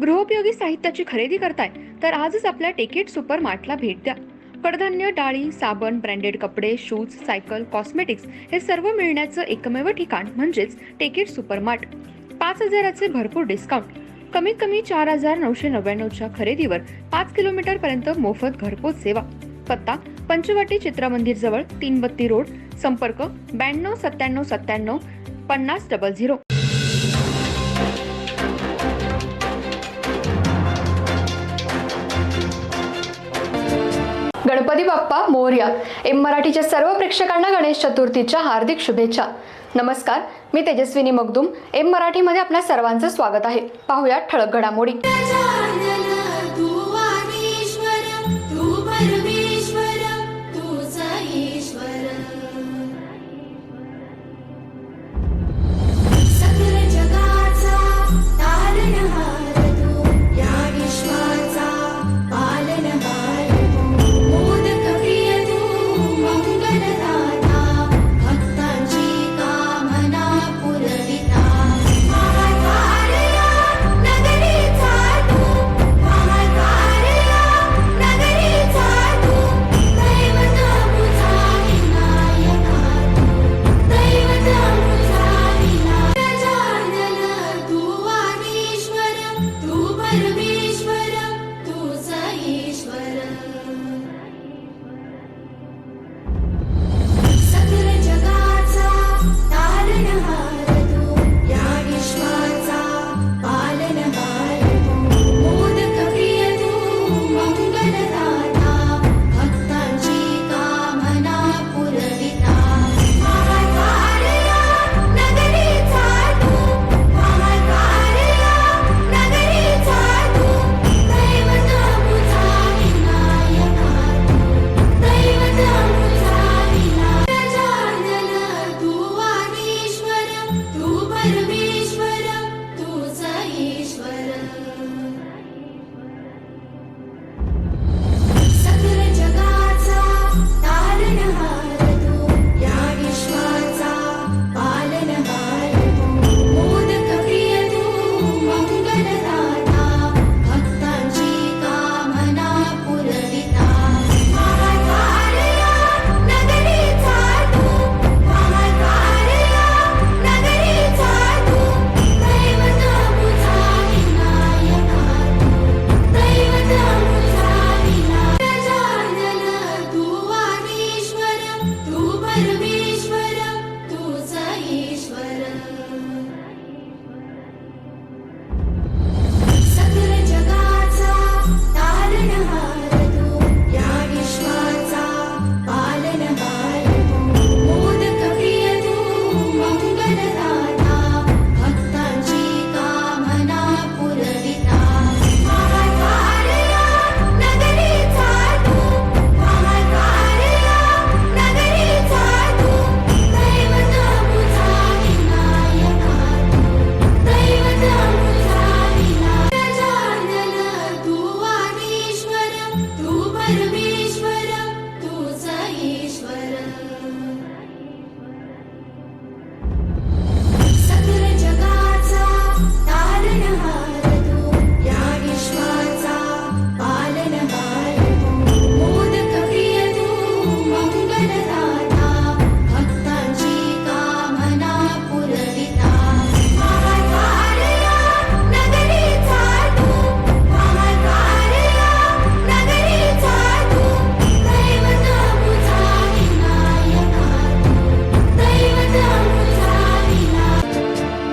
गृहोपयोगी साहित्याची खरेदी करताय तर आजच आपल्या टेकेट सुपर मार्टला भेट द्या. कडधान्य, डाळी, साबण, ब्रँडेड कपडे, शूज, सायकल, कॉस्मेटिक्स हे सर्व मिळण्याचं एकमेव ठिकाण म्हणजेच टेकेट सुपर मार्ट. 5,000चे भरपूर डिस्काउंट. कमीत कमी 4,999च्या खरेदीवर 5 किलोमीटर पर्यंत मोफत घरपोच सेवा. पत्ता पंचवटी चित्रमंदिर जवळ, 332 रोड. संपर्क 92 97 97 5000. गणपती बाप्पा मोरया. एम मराठीच्या सर्व प्रेक्षकांना गणेश चतुर्थीच्या हार्दिक शुभेच्छा. नमस्कार, मी तेजस्विनी मगदूम. एम मराठीमध्ये आपल्या सर्वांचं स्वागत आहे. पाहूया ठळक घडामोडी.